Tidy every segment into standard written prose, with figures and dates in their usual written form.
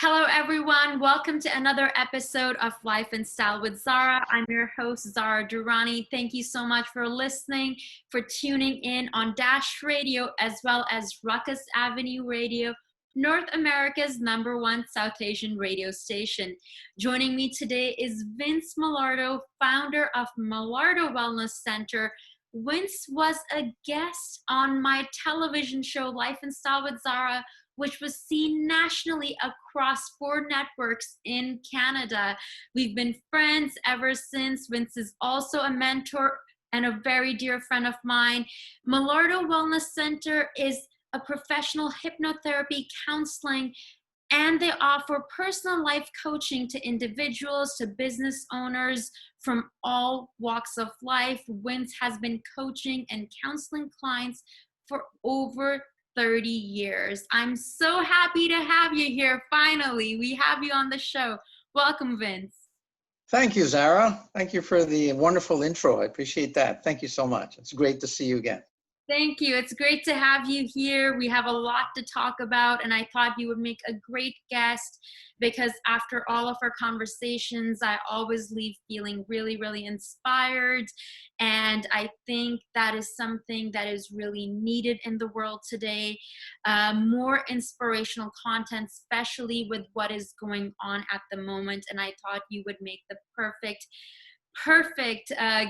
Hello, everyone. Welcome to another episode of Life and Style with Zara. I'm your host, Zara Durrani. Thank you so much for listening, for tuning in on Dash Radio, as well as Ruckus Avenue Radio, North America's #1 South Asian radio station. Joining me today is Vince Milardo, founder of Milardo Wellness Center. Vince was a guest on my television show, Life and Style with Zara, which was seen nationally across 4 networks in Canada. We've been friends ever since. Vince is also a mentor and a very dear friend of mine. Milardo Wellness Center is a professional hypnotherapy counseling, and they offer personal life coaching to individuals, to business owners from all walks of life. Vince has been coaching and counseling clients for over 30 years. I'm so happy to have you here. Finally, we have you on the show. Welcome, Vince. Thank you, Zara. Thank you for the wonderful intro. I appreciate that. Thank you so much. It's great to see you again. Thank you. It's great to have you here. We have a lot to talk about, and I thought you would make a great guest because after all of our conversations, I always leave feeling really, really inspired. And I think that is something that is really needed in the world today. More inspirational content, especially with what is going on at the moment. And I thought you would make the perfect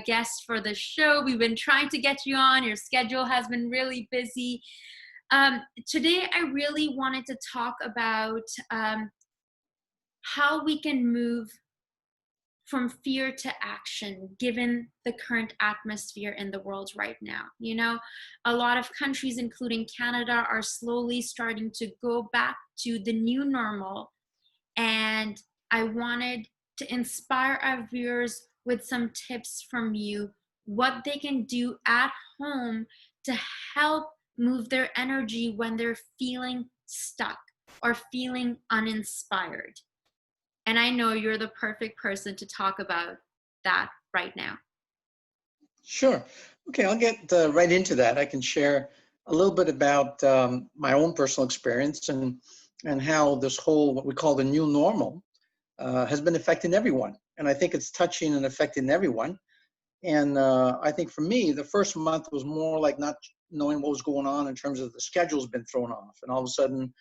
guest for the show. We've been trying to get you on. Your schedule has been really busy. Today, I really wanted to talk about how we can move from fear to action, given the current atmosphere in the world right now. You know, a lot of countries, including Canada, are slowly starting to go back to the new normal. And I wanted to inspire our viewers with some tips from you, what they can do at home to help move their energy when they're feeling stuck or feeling uninspired. And I know you're the perfect person to talk about that right now. Sure. Okay, I'll get right into that. I can share a little bit about my own personal experience and how this whole, what we call the new normal, has been affecting everyone. And I think it's touching and affecting everyone. And I think for me, the first month was more like not knowing what was going on in terms of the schedule's been thrown off. And all of a sudden,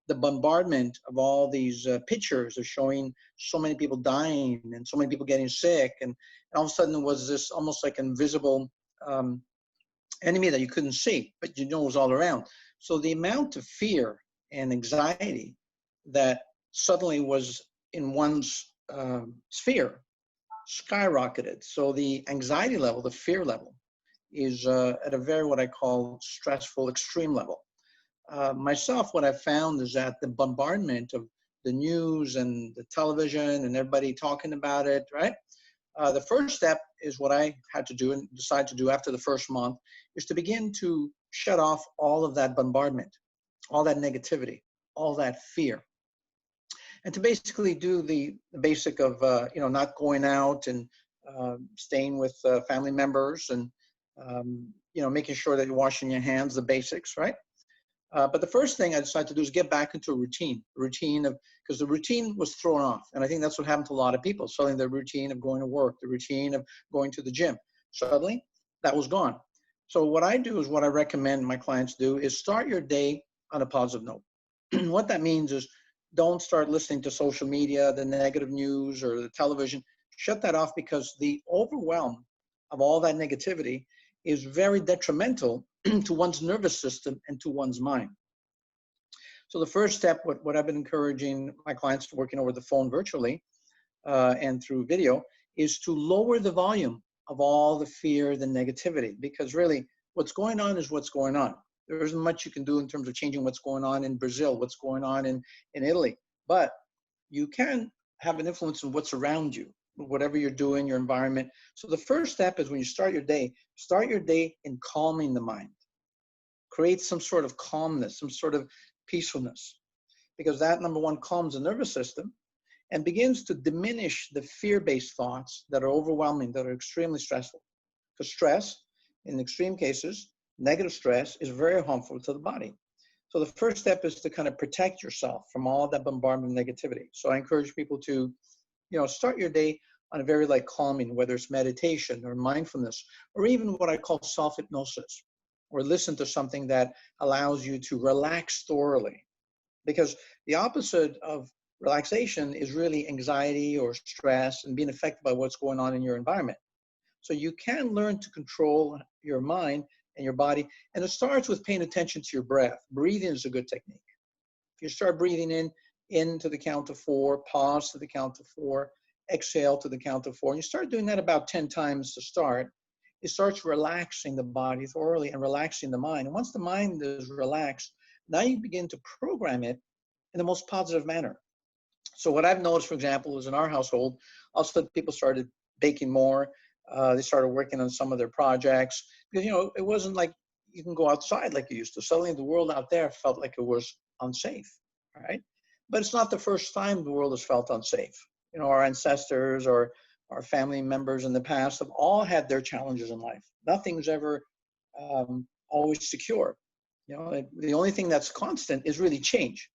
the bombardment of all these pictures are showing so many people dying and so many people getting sick. And all of a sudden it was this almost like invisible enemy that you couldn't see, but you know it was all around. So the amount of fear and anxiety that suddenly was in one's sphere skyrocketed. So the anxiety level, the fear level, is at a very what I call stressful extreme level. Myself, what I found is that the bombardment of the news and the television and everybody talking about it, right? The first step is what I had to do and decide to do after the first month is to begin to shut off all of that bombardment, all that negativity, all that fear. And to basically do the basic of, not going out and staying with family members and, making sure that you're washing your hands, the basics, right? But the first thing I decided to do is get back into a routine because the routine was thrown off. And I think that's what happened to a lot of people. Suddenly the routine of going to work, the routine of going to the gym, suddenly that was gone. So what I do is what I recommend my clients do is start your day on a positive note. What that means is don't start listening to social media, the negative news or the television. Shut that off because the overwhelm of all that negativity is very detrimental to one's nervous system and to one's mind. So the first step, what I've been encouraging my clients working over the phone virtually and through video, is to lower the volume of all the fear, the negativity, because really what's going on is what's going on. There isn't much you can do in terms of changing what's going on in Brazil, what's going on in Italy, but you can have an influence on what's around you, whatever you're doing, your environment. So the first step is when you start your day in calming the mind. Create some sort of calmness, some sort of peacefulness, because that, number one, calms the nervous system and begins to diminish the fear-based thoughts that are overwhelming, that are extremely stressful. Because stress, in extreme cases, negative stress is very harmful to the body. So the first step is to kind of protect yourself from all that bombardment of negativity. So I encourage people to, start your day on a very calming, whether it's meditation or mindfulness, or even what I call self-hypnosis, or listen to something that allows you to relax thoroughly. Because the opposite of relaxation is really anxiety or stress and being affected by what's going on in your environment. So you can learn to control your mind and your body. And it starts with paying attention to your breath. Breathing is a good technique. If you start breathing in to the count of 4, pause to the count of 4, exhale to the count of 4, and you start doing that about 10 times to start, it starts relaxing the body thoroughly and relaxing the mind. And once the mind is relaxed, now you begin to program it in the most positive manner. So what I've noticed, for example, is in our household, also people started baking more. They started working on some of their projects because, it wasn't like you can go outside like you used to. Suddenly the world out there felt like it was unsafe, right? But it's not the first time the world has felt unsafe. Our ancestors or our family members in the past have all had their challenges in life. Nothing's ever always secure. The only thing that's constant is really change.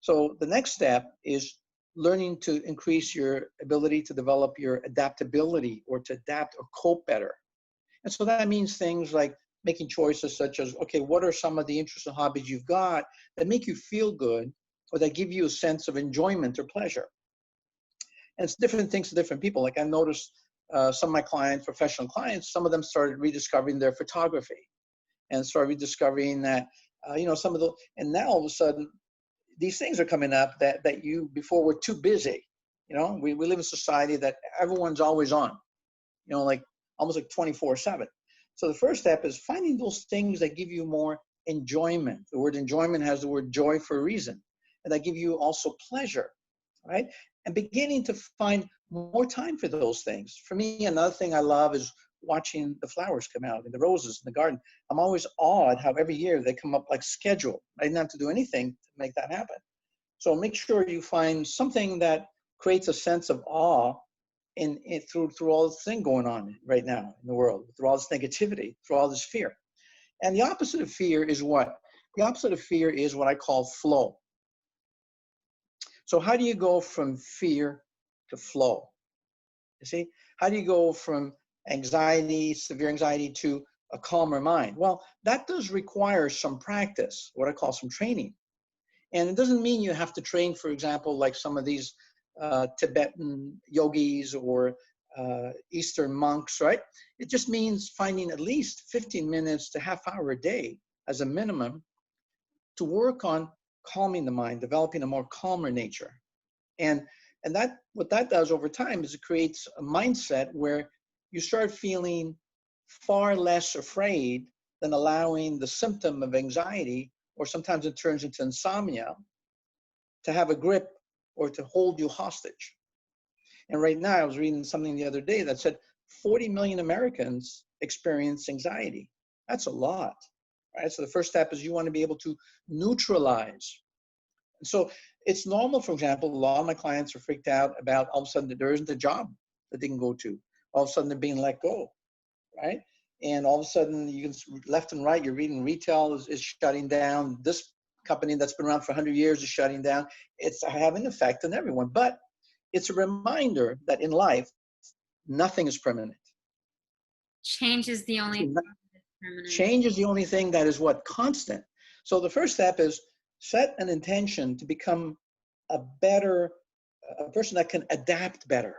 So the next step is learning to increase your ability to develop your adaptability or to adapt or cope better. And so that means things like making choices such as, okay, what are some of the interests and hobbies you've got that make you feel good or that give you a sense of enjoyment or pleasure? And it's different things to different people. Like I noticed some of my clients, professional clients, some of them started rediscovering their photography and started rediscovering that, some of the, and now all of a sudden, these things are coming up that you before were too busy. We live in a society that everyone's always on, like almost like 24/7. So the first step is finding those things that give you more enjoyment. The word enjoyment has the word joy for a reason, and that give you also pleasure, right? And beginning to find more time for those things. For me, another thing I love is watching the flowers come out and the roses in the garden. I'm always awed how every year they come up like scheduled. I didn't have to do anything to make that happen. So make sure you find something that creates a sense of awe through all this thing going on right now in the world, through all this negativity, through all this fear. And the opposite of fear is what? The opposite of fear is what I call flow. So how do you go from fear to flow? You see, how do you go from anxiety, severe anxiety, to a calmer mind? Well, that does require some practice, what I call some training. And it doesn't mean you have to train, for example, like some of these Tibetan yogis or Eastern monks, right? It just means finding at least 15 minutes to half hour a day as a minimum to work on calming the mind, developing a more calmer nature. And that what that does over time is it creates a mindset where you start feeling far less afraid than allowing the symptom of anxiety, or sometimes it turns into insomnia, to have a grip or to hold you hostage. And right now, I was reading something the other day that said 40 million Americans experience anxiety. That's a lot, right? So the first step is you want to be able to neutralize. And so it's normal, for example, a lot of my clients are freaked out about all of a sudden that there isn't a job that they can go to. All of a sudden they're being let go, right? And all of a sudden you can, left and right, you're reading retail is shutting down. This company that's been around for 100 years is shutting down. It's having an effect on everyone. But it's a reminder that in life, nothing is permanent. Change is the only thing that's permanent. Change is the only thing that is what? Constant. So the first step is set an intention to become a person that can adapt better.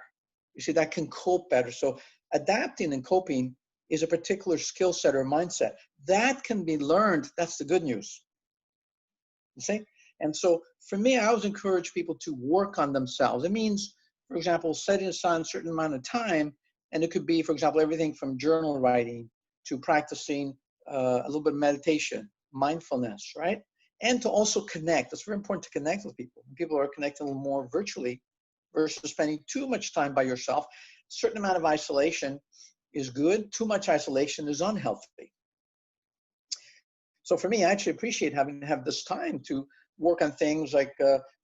You see, that can cope better. So adapting and coping is a particular skill set or mindset. That can be learned. That's the good news. You see? And so for me, I always encourage people to work on themselves. It means, for example, setting aside a certain amount of time, and it could be, for example, everything from journal writing to practicing a little bit of meditation, mindfulness, right? And to also connect. It's very important to connect with people. People are connecting a little more virtually versus spending too much time by yourself. A certain amount of isolation is good. Too much isolation is unhealthy. So for me, I actually appreciate having to have this time to work on things like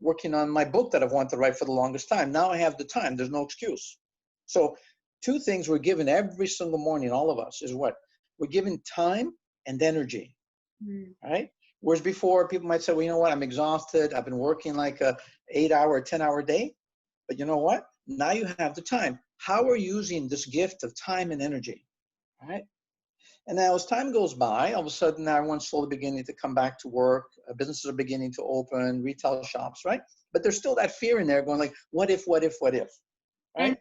working on my book that I've wanted to write for the longest time. Now I have the time. There's no excuse. So two things we're given every single morning, all of us, is what? We're given time and energy. Mm. right? Whereas before, people might say, well, you know what, I'm exhausted. I've been working like a 8-hour, 10-hour day. But you know what? Now you have the time. How are you using this gift of time and energy, right? And now as time goes by, all of a sudden now everyone's slowly beginning to come back to work. Businesses are beginning to open, retail shops, right? But there's still that fear in there going like, what if, what if, what if, And right?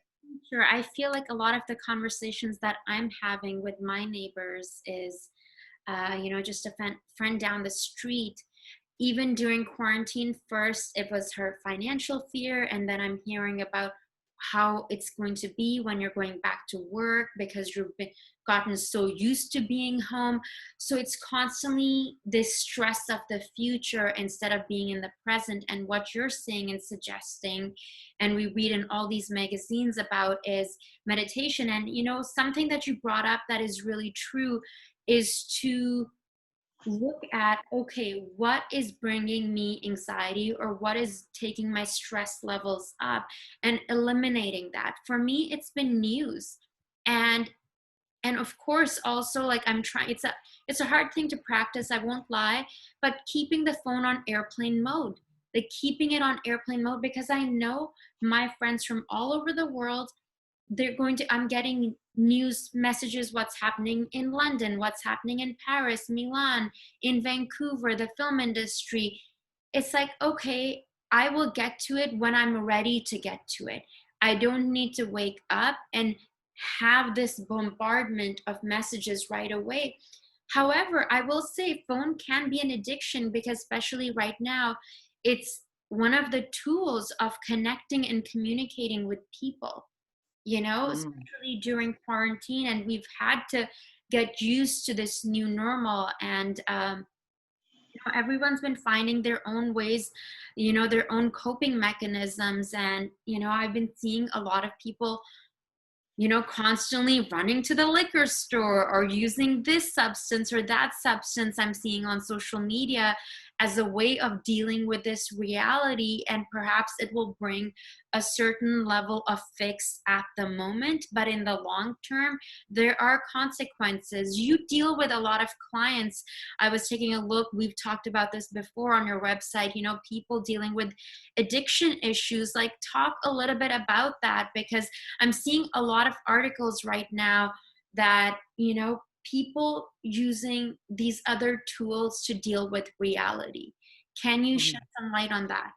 sure, I feel like a lot of the conversations that I'm having with my neighbors is, just a friend down the street. Even during quarantine, first it was her financial fear, and then I'm hearing about how it's going to be when you're going back to work because you've gotten so used to being home. So it's constantly this stress of the future instead of being in the present. And what you're saying and suggesting, and we read in all these magazines about, is meditation. And something that you brought up that is really true is to look at, okay, what is bringing me anxiety or what is taking my stress levels up, and eliminating that. For me, it's been news. And of course also, like, I'm trying, it's a hard thing to practice, I won't lie, but keeping the phone on airplane mode, like keeping it on airplane mode, because I know my friends from all over the world, I'm getting news messages, what's happening in London, what's happening in Paris, Milan, in Vancouver, the film industry. It's like, okay, I will get to it when I'm ready to get to it. I don't need to wake up and have this bombardment of messages right away. However, I will say phone can be an addiction, because especially right now, it's one of the tools of connecting and communicating with people, Mm, especially during quarantine. And we've had to get used to this new normal. And everyone's been finding their own ways, their own coping mechanisms. And, I've been seeing a lot of people constantly running to the liquor store or using this substance or that substance I'm seeing on social media as a way of dealing with this reality. And perhaps it will bring a certain level of fix at the moment, but in the long term, there are consequences. You deal with a lot of clients. I was taking a look, we've talked about this before on your website, people dealing with addiction issues. Like, talk a little bit about that, because I'm seeing a lot of articles right now that, people using these other tools to deal with reality. Can you mhm. shed some light on that?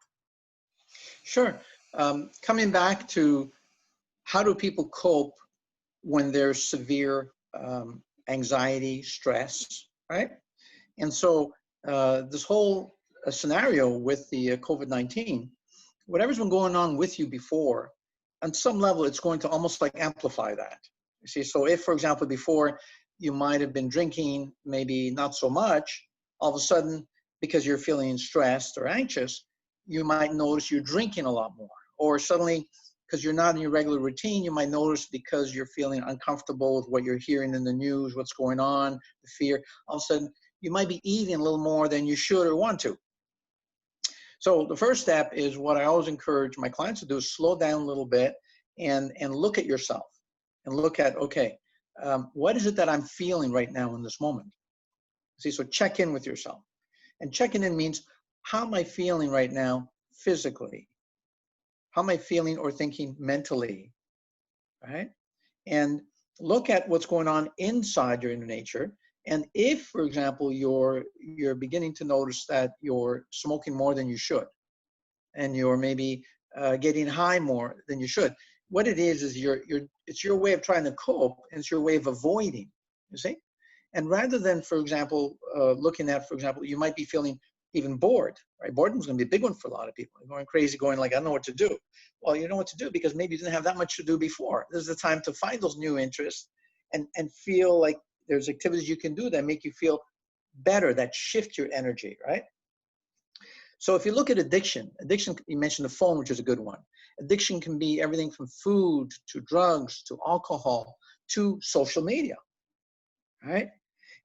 Sure. Coming back to how do people cope when there's severe anxiety, stress, right? And so this whole scenario with the COVID-19, whatever's been going on with you before, on some level, it's going to almost like amplify that. You see, so if, for example, before you might have been drinking, maybe not so much, all of a sudden, because you're feeling stressed or anxious, you might notice you're drinking a lot more. Or suddenly, because you're not in your regular routine, you might notice because you're feeling uncomfortable with what you're hearing in the news, what's going on, the fear, all of a sudden, you might be eating a little more than you should or want to. So the first step is what I always encourage my clients to do is slow down a little bit and look at yourself and look at, okay, what is it that I'm feeling right now in this moment? See, so check in with yourself. And checking in means, how am I feeling right now physically? How am I feeling or thinking mentally, right? And look at what's going on inside your inner nature. And if, for example, you're beginning to notice that you're smoking more than you should, and you're maybe getting high more than you should, what it is it's your way of trying to cope, and it's your way of avoiding. You see, and rather than, for example, looking at, for example, you might be feeling even bored, right? Boredom's going to be a big one for a lot of people. They're going crazy, going like, I don't know what to do. Well, you know what to do because maybe you didn't have that much to do before. This is the time to find those new interests and feel like there's activities you can do that make you feel better, that shift your energy, right? So if you look at addiction, you mentioned the phone, which is a good one. Addiction can be everything from food to drugs to alcohol to social media, right?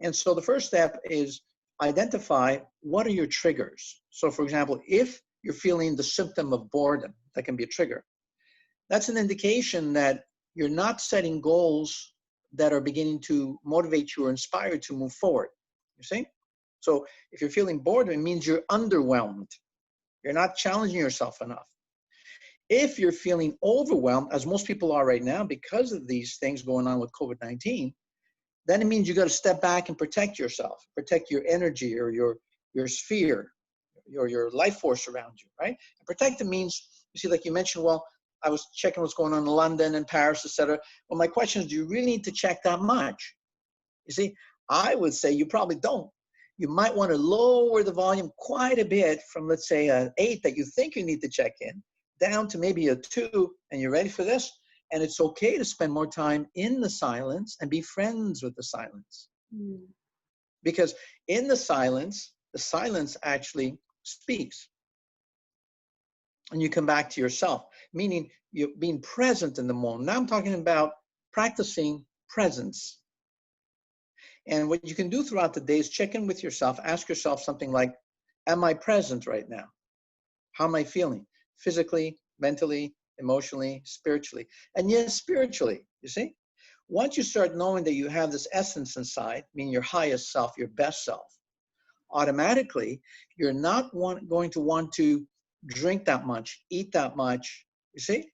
And so the first step is identify what are your triggers. So for example, if you're feeling the symptom of boredom, that can be a trigger. That's an indication that you're not setting goals that are beginning to motivate you or inspire you to move forward. You see? So if you're feeling bored, it means you're underwhelmed. You're not challenging yourself enough. If you're feeling overwhelmed, as most people are right now because of these things going on with COVID-19, then it means you got to step back and protect yourself, protect your energy or your sphere, your life force around you, right? And protect it means, you see, like you mentioned, well, I was checking what's going on in London and Paris, etc. Well, my question is, do you really need to check that much? You see, I would say you probably don't. You might want to lower the volume quite a bit from, let's say, an 8 that you think you need to check in, down to maybe a 2, and you're ready for this? And it's okay to spend more time in the silence and be friends with the silence. Mm. Because in the silence actually speaks. And you come back to yourself, meaning you're being present in the moment. Now I'm talking about practicing presence. And what you can do throughout the day is check in with yourself, ask yourself something like, am I present right now? How am I feeling? Physically, mentally, emotionally, spiritually. And yes, spiritually, you see? Once you start knowing that you have this essence inside, meaning your highest self, your best self, automatically, you're not going to want to drink that much, eat that much, you see?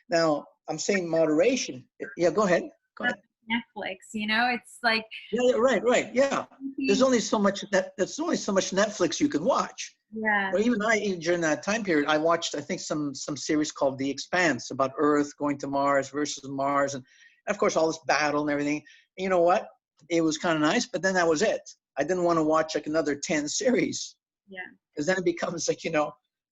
Now, I'm saying moderation. Yeah, go ahead. Go ahead. Netflix, it's like, Yeah, right. Yeah. There's only so much Netflix you can watch. yeah, Well, even during that time period, I watched, I think, some series called The Expanse about Earth going to Mars versus Mars. And of course, all this battle and everything. And you know what? It was kind of nice, but then that was it. I didn't want to watch like another 10 series. yeah, Because then it becomes like,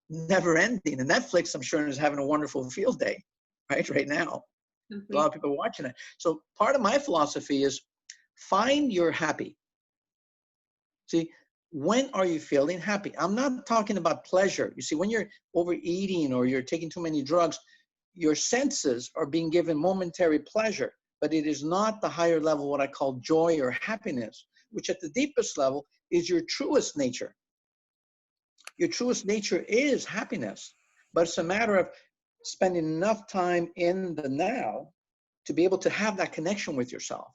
never ending. And Netflix, I'm sure, is having a wonderful field day, right now. A lot of people watching it. So part of my philosophy is find your happy. See, when are you feeling happy? I'm not talking about pleasure. You see, when you're overeating or you're taking too many drugs, your senses are being given momentary pleasure, but it is not the higher level, what I call joy or happiness, which at the deepest level is your truest nature. Your truest nature is happiness, but it's a matter of spending enough time in the now to be able to have that connection with yourself.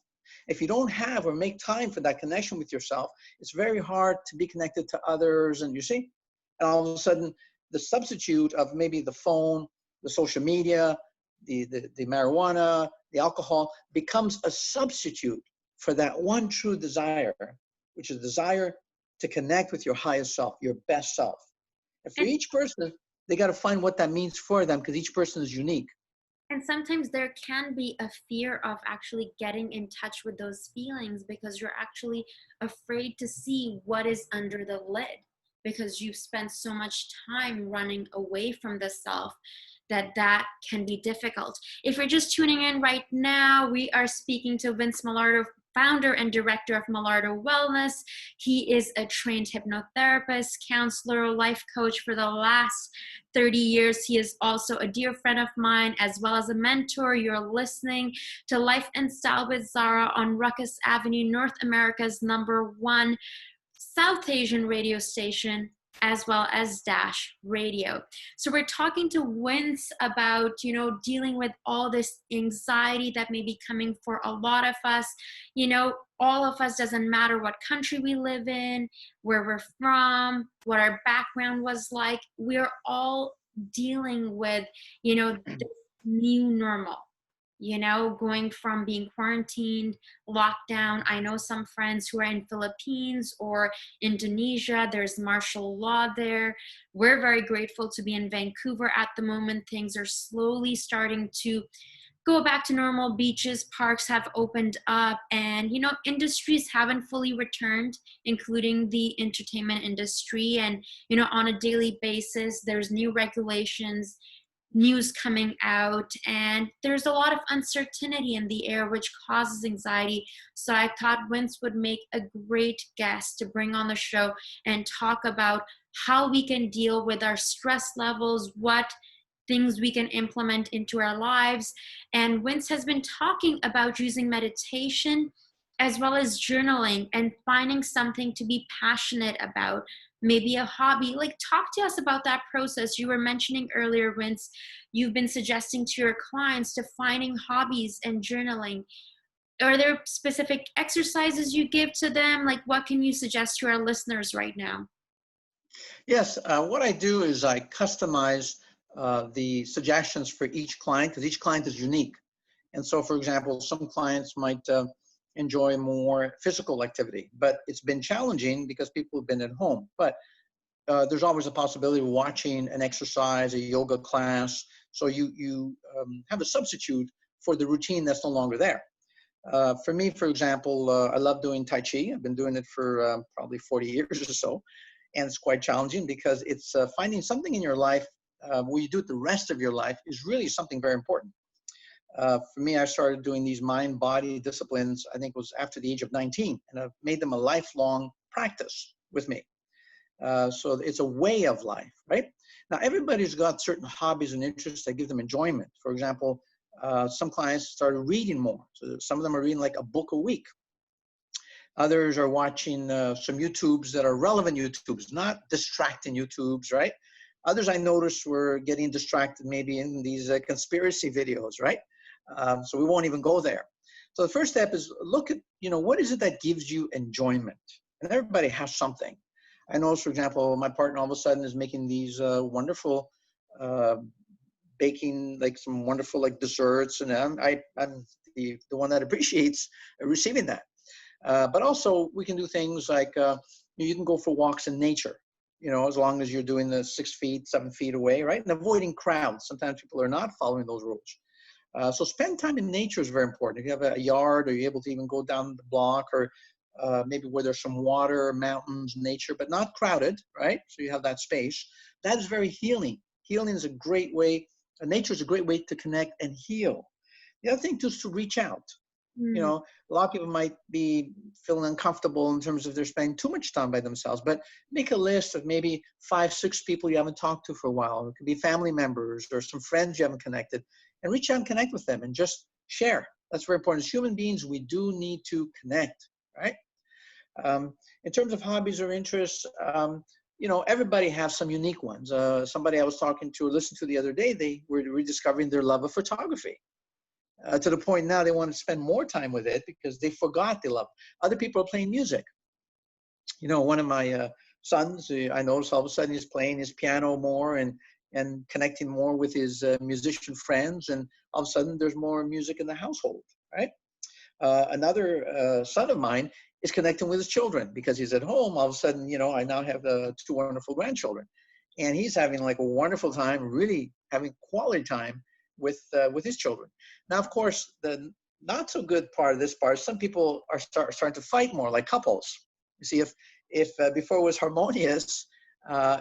If you don't have or make time for that connection with yourself, it's very hard to be connected to others. And you see, and all of a sudden, the substitute of maybe the phone, the social media, the marijuana, the alcohol becomes a substitute for that one true desire, which is desire to connect with your highest self, your best self. And for each person, they got to find what that means for them because each person is unique. and sometimes there can be a fear of actually getting in touch with those feelings because you're actually afraid to see what is under the lid because you've spent so much time running away from the self that can be difficult. If you're just tuning in right now, we are speaking to Vince Milardo, founder and director of Milardo Wellness. He is a trained hypnotherapist, counselor, life coach for the last 30 years. He is also a dear friend of mine, as well as a mentor. You're listening to Life and Style with Zara on Ruckus Avenue, North America's #1 South Asian radio station, as well as Dash Radio. So we're talking to Vince about, dealing with all this anxiety that may be coming for a lot of us. All of us, doesn't matter what country we live in, where we're from, what our background was like, we're all dealing with, this new normal. Going from being quarantined, locked down. I know some friends who are in Philippines or Indonesia. There's martial law there. We're very grateful to be in Vancouver at the moment. Things are slowly starting to go back to normal. Beaches, parks have opened up, and industries haven't fully returned, including the entertainment industry. And on a daily basis, there's new regulations, news coming out, and there's a lot of uncertainty in the air, which causes anxiety. So I thought Vince would make a great guest to bring on the show and talk about how we can deal with our stress levels, what things we can implement into our lives. And Vince has been talking about using meditation as well as journaling and finding something to be passionate about, maybe a hobby. Like, talk to us about that process. You were mentioning earlier, Vince, you've been suggesting to your clients to finding hobbies and journaling. are there specific exercises you give to them? Like, what can you suggest to our listeners right now? Yes, what I do is I customize the suggestions for each client because each client is unique. And so, for example, some clients might enjoy more physical activity, but it's been challenging because people have been at home. But there's always a possibility of watching an exercise, a yoga class. So you have a substitute for the routine that's no longer there. For me, for example, I love doing Tai Chi. I've been doing it for probably 40 years or so. And it's quite challenging because it's finding something in your life where you do it the rest of your life is really something very important. For me, I started doing these mind-body disciplines, I think it was after the age of 19, and I've made them a lifelong practice with me. So it's a way of life, right? Now, everybody's got certain hobbies and interests that give them enjoyment. For example, some clients started reading more. So some of them are reading like a book a week. Others are watching some YouTubes that are relevant YouTubes, not distracting YouTubes, right? Others I noticed were getting distracted maybe in these conspiracy videos, right? So we won't even go there. So the first step is look at, what is it that gives you enjoyment? And everybody has something. I know, for example, my partner all of a sudden is making these wonderful baking, like some wonderful like desserts, and I'm the one that appreciates receiving that. But also we can do things like you can go for walks in nature, as long as you're doing the 6 feet, 7 feet away, right? And avoiding crowds. Sometimes people are not following those rules. So spend time in nature is very important. If you have a yard, or you're able to even go down the block, or maybe where there's some water, mountains, nature, but not crowded, right? So you have that space. That is very healing. Healing is a great way. Nature is a great way to connect and heal. The other thing too is to reach out. A lot of people might be feeling uncomfortable in terms of they're spending too much time by themselves, but make a list of maybe 5, 6 people you haven't talked to for a while. It could be family members or some friends you haven't connected, and reach out and connect with them and just share. That's very important. As human beings, we do need to connect, right? In terms of hobbies or interests, everybody has some unique ones. Somebody I was talking to or listened to the other day, they were rediscovering their love of photography. To the point now they want to spend more time with it because they forgot they love. Other people are playing music. One of my sons, I noticed all of a sudden he's playing his piano more and connecting more with his musician friends, and all of a sudden there's more music in the household, right? Another son of mine is connecting with his children because he's at home. All of a sudden, I now have 2 wonderful grandchildren, and he's having like a wonderful time, really having quality time with his children. Now, of course, the not so good part of this part, some people are starting to fight more, like couples. You see, if before it was harmonious,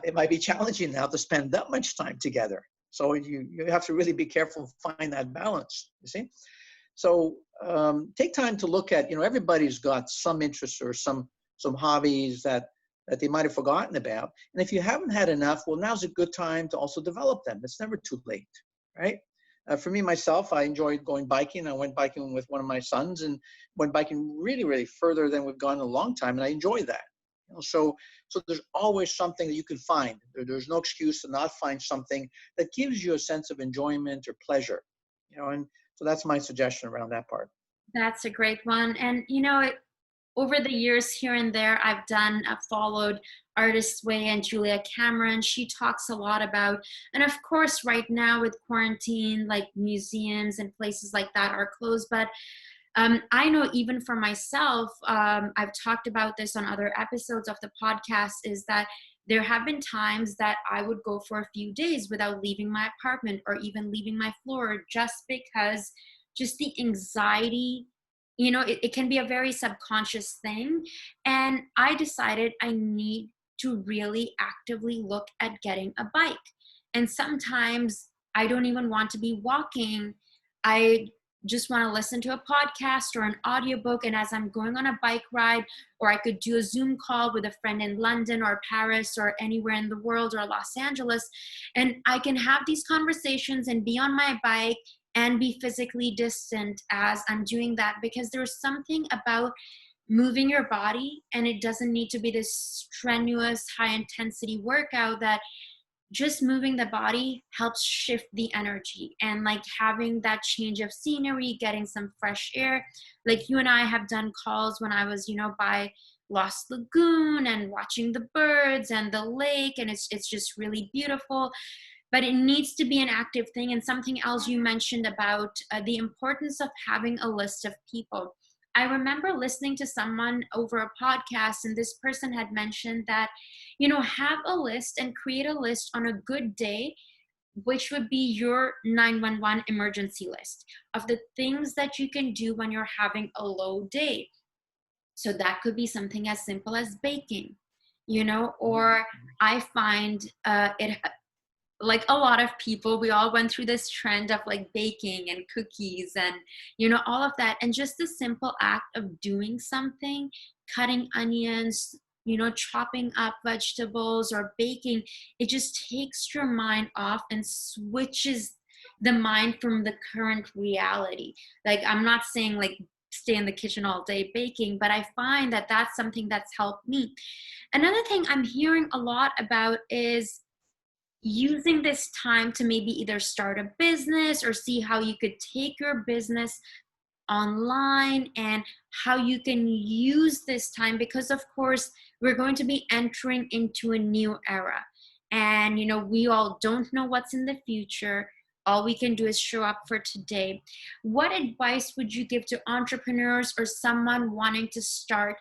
it might be challenging now to spend that much time together. So you have to really be careful and find that balance. You see. So take time to look at, everybody's got some interests or some hobbies that they might have forgotten about. And if you haven't had enough, well, now's a good time to also develop them. It's never too late, right? For me, myself, I enjoyed going biking. I went biking with one of my sons and went biking really, really further than we've gone in a long time. And I enjoyed that. So there's always something that you can find. There's no excuse to not find something that gives you a sense of enjoyment or pleasure, and so that's my suggestion around that part. That's a great one. And, over the years here and there, I've followed Artist Way and Julia Cameron. She talks a lot about, and of course, right now with quarantine, like museums and places like that are closed. But I know even for myself, I've talked about this on other episodes of the podcast, is that there have been times that I would go for a few days without leaving my apartment or even leaving my floor, just because just the anxiety, it can be a very subconscious thing. And I decided I need to really actively look at getting a bike. And sometimes I don't even want to be walking. I just want to listen to a podcast or an audiobook. And as I'm going on a bike ride, or I could do a Zoom call with a friend in London or Paris or anywhere in the world or Los Angeles, and I can have these conversations and be on my bike and be physically distant as I'm doing that, because there's something about moving your body, and it doesn't need to be this strenuous, high intensity workout, that just moving the body helps shift the energy, and like having that change of scenery, getting some fresh air. Like you and I have done calls when I was, by Lost Lagoon and watching the birds and the lake, and it's just really beautiful. But it needs to be an active thing. And something else you mentioned about the importance of having a list of people. I remember listening to someone over a podcast, and this person had mentioned that, have a list and create a list on a good day, which would be your 911 emergency list of the things that you can do when you're having a low day. So that could be something as simple as baking, or I find it, like a lot of people, we all went through this trend of like baking and cookies and, all of that. And just the simple act of doing something, cutting onions, chopping up vegetables or baking, it just takes your mind off and switches the mind from the current reality. Like, I'm not saying like stay in the kitchen all day baking, but I find that that's something that's helped me. Another thing I'm hearing a lot about is using this time to maybe either start a business or see how you could take your business online, and how you can use this time, because of course we're going to be entering into a new era, and we all don't know what's in the future. All we can do is show up for today. What advice would you give to entrepreneurs or someone wanting to start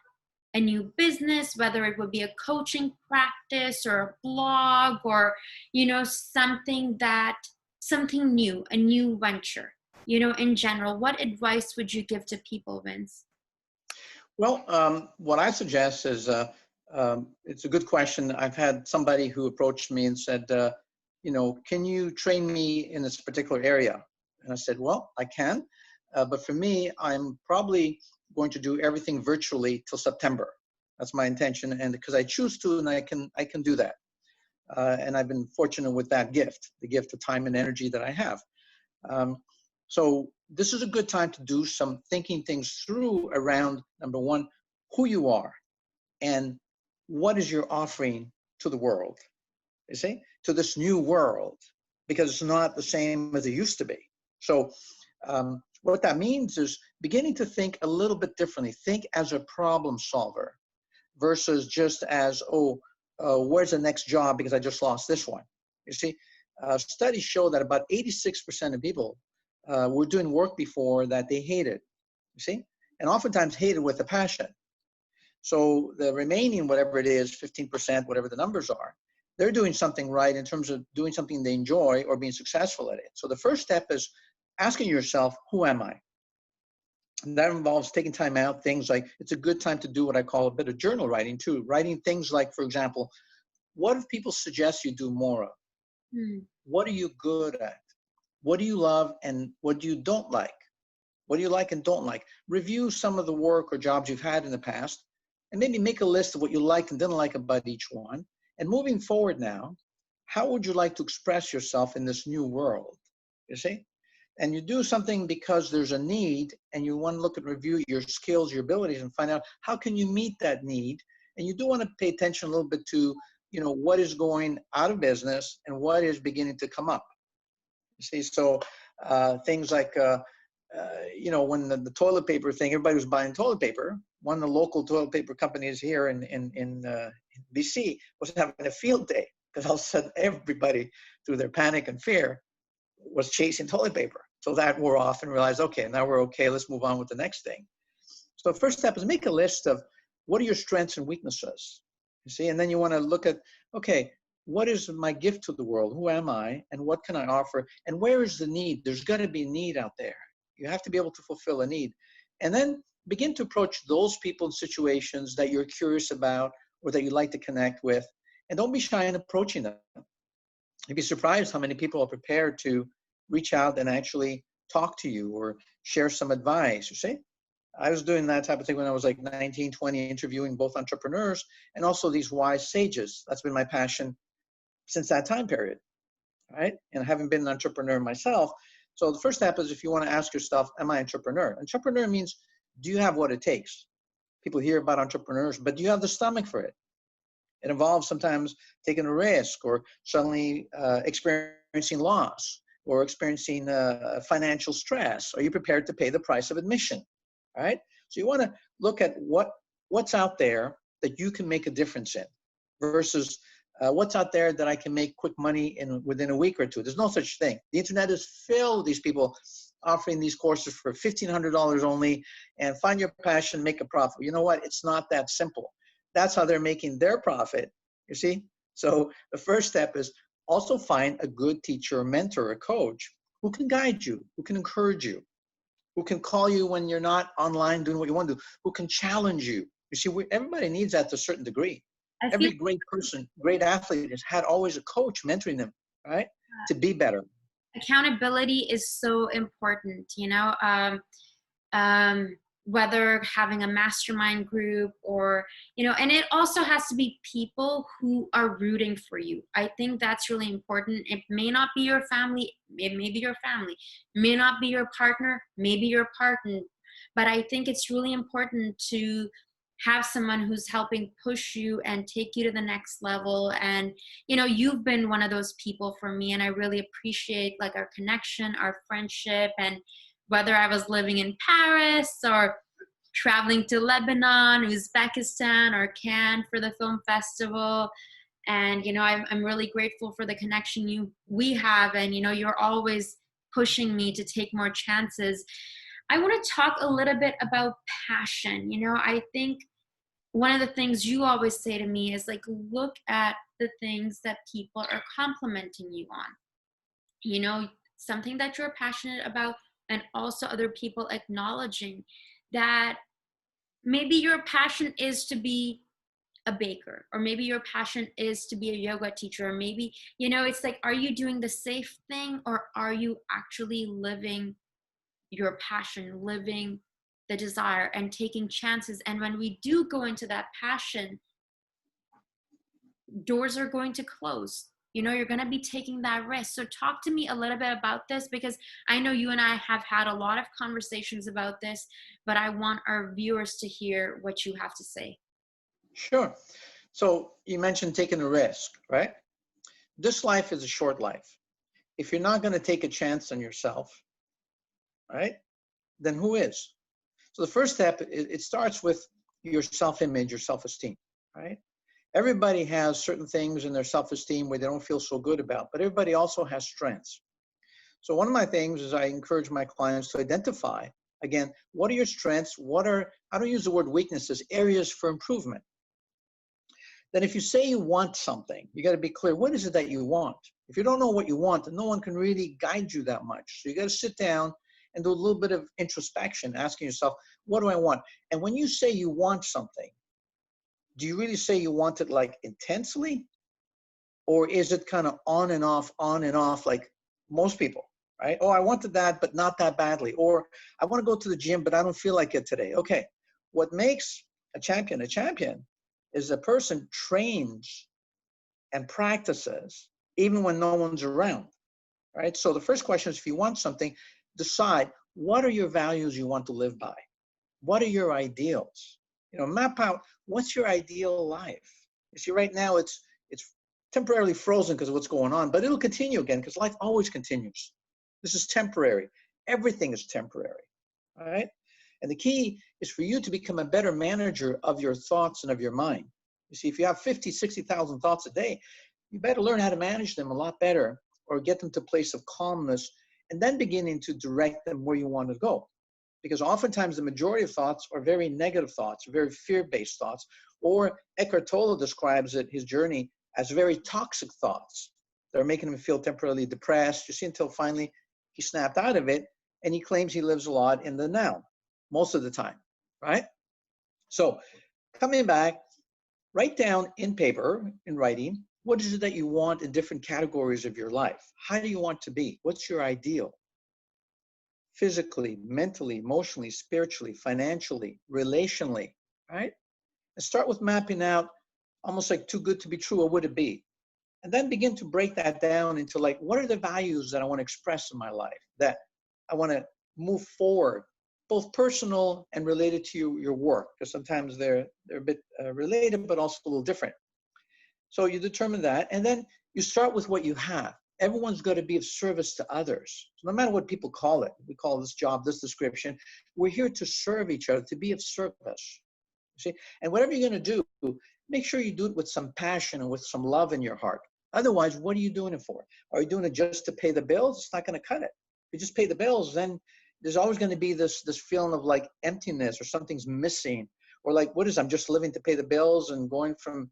a new business, whether it would be a coaching practice or a blog, or something new, a new venture, in general? What advice would you give to people, Vince? Well, what I suggest is, it's a good question. I've had somebody who approached me and said, can you train me in this particular area? And I said, well, I can, but for me, I'm probably going to do everything virtually till September. That's my intention, and because I choose to, and I can do that. And I've been fortunate with that gift, the gift of time and energy that I have. So this is a good time to do some thinking things through around, number one, who you are and what is your offering to the world, you see, to this new world, because it's not the same as it used to be. So what that means is beginning to think a little bit differently. Think as a problem solver versus just as, where's the next job because I just lost this one. You see, studies show that about 86% of people were doing work before that they hated, you see, and oftentimes hated with a passion. So the remaining, whatever it is, 15%, whatever the numbers are, they're doing something right in terms of doing something they enjoy or being successful at it. So the first step is asking yourself, who am I? And that involves taking time out, things like, it's a good time to do what I call a bit of journal writing too. Writing things like, for example, what if people suggest you do more of? What are you good at? What do you love and what do you don't like? What do you like and don't like? Review some of the work or jobs you've had in the past, and maybe make a list of what you liked and didn't like about each one. And moving forward now, how would you like to express yourself in this new world? You see? And you do something because there's a need, and you want to look and review your skills, your abilities, and find out how can you meet that need. And you do want to pay attention a little bit to, what is going out of business and what is beginning to come up. You see, so things like, when the toilet paper thing, everybody was buying toilet paper. One of the local toilet paper companies here in BC was having a field day because all of a sudden everybody, through their panic and fear, was chasing toilet paper. So that wore off and realized, okay, now we're okay, let's move on with the next thing. So the first step is make a list of what are your strengths and weaknesses, you see, and then you want to look at, okay, what is my gift to the world? Who am I? And what can I offer? And where is the need? There's got to be a need out there. You have to be able to fulfill a need. And then begin to approach those people and situations that you're curious about or that you like to connect with. And don't be shy in approaching them. You'd be surprised how many people are prepared to reach out and actually talk to you or share some advice, you see? I was doing that type of thing when I was like 19, 20, interviewing both entrepreneurs and also these wise sages. That's been my passion since that time period, right? And having been an entrepreneur myself. So the first step is if you want to ask yourself, am I an entrepreneur? Entrepreneur means, do you have what it takes? People hear about entrepreneurs, but do you have the stomach for it? It involves sometimes taking a risk or suddenly experiencing loss or experiencing financial stress. Are you prepared to pay the price of admission? All right. So you want to look at what's out there that you can make a difference in versus what's out there that I can make quick money in within a week or two. There's no such thing. The internet is filled with these people offering these courses for $1,500 only and find your passion, make a profit. You know what? It's not that simple. That's how they're making their profit, you see? So the first step is also find a good teacher, or mentor, or coach who can guide you, who can encourage you, who can call you when you're not online doing what you want to do, who can challenge you. You see, everybody needs that to a certain degree. I feel Every great person, great athlete has had always a coach mentoring them, right? To be better. accountability is so important, whether having a mastermind group or, and it also has to be people who are rooting for you. I think that's really important. It may not be your family, it may be your family, may not be your partner, maybe your partner, but I think it's really important to have someone who's helping push you and take you to the next level. And you've been one of those people for me, and I really appreciate like our connection, our friendship. And whether I was living in Paris or traveling to Lebanon, Uzbekistan, or Cannes for the film festival, and I'm really grateful for the connection we have. And you're always pushing me to take more chances. I want to talk a little bit about passion. I think one of the things you always say to me is like, look at the things that people are complimenting you on, something that you're passionate about, and also other people acknowledging that maybe your passion is to be a baker, or maybe your passion is to be a yoga teacher, or maybe, it's like, are you doing the safe thing, or are you actually living your passion, living the desire and taking chances? And when we do go into that passion, doors are going to close. You're going to be taking that risk. So talk to me a little bit about this, because I know you and I have had a lot of conversations about this, but I want our viewers to hear what you have to say. Sure. So you mentioned taking a risk, right? This life is a short life. If you're not going to take a chance on yourself, right, then who is? So the first step, it starts with your self-image, your self-esteem, right? Everybody has certain things in their self-esteem where they don't feel so good about, but everybody also has strengths. So one of my things is I encourage my clients to identify, again, what are your strengths? I don't use the word weaknesses, areas for improvement. Then if you say you want something, you got to be clear, what is it that you want? If you don't know what you want, then no one can really guide you that much. So you got to sit down and do a little bit of introspection, asking yourself, what do I want? And when you say you want something, do you really say you want it like intensely? Or is it kind of on and off, like most people, right? Oh, I wanted that, but not that badly. Or I want to go to the gym, but I don't feel like it today. Okay, what makes a champion is a person trains and practices even when no one's around, right? So the first question is, if you want something, decide what are your values you want to live by? What are your ideals? Map out what's your ideal life. You see, right now it's temporarily frozen because of what's going on, but it'll continue again because life always continues. This is temporary. Everything is temporary, all right? And the key is for you to become a better manager of your thoughts and of your mind. You see, if you have 50, 60,000 thoughts a day, you better learn how to manage them a lot better, or get them to a place of calmness, and then beginning to direct them where you want to go. Because oftentimes the majority of thoughts are very negative thoughts, very fear-based thoughts, or Eckhart Tolle describes his journey as very toxic thoughts. They're making him feel temporarily depressed, you see, until finally he snapped out of it, and he claims he lives a lot in the now, most of the time, right? So coming back, write down in paper, in writing, what is it that you want in different categories of your life? How do you want to be? What's your ideal? Physically, mentally, emotionally, spiritually, financially, relationally, right? And start with mapping out, almost like too good to be true, what would it be? And then begin to break that down into like, what are the values that I want to express in my life, that I want to move forward, both personal and related to your work, because sometimes they're a bit related, but also a little different. So you determine that, and then you start with what you have. Everyone's got to be of service to others. So no matter what people call it, we call this job, this description, we're here to serve each other, to be of service. See, and whatever you're going to do, make sure you do it with some passion and with some love in your heart. Otherwise, what are you doing it for? Are you doing it just to pay the bills? It's not going to cut it. If you just pay the bills, then there's always going to be this feeling of like emptiness or something's missing, or like, what is, I'm just living to pay the bills and going from,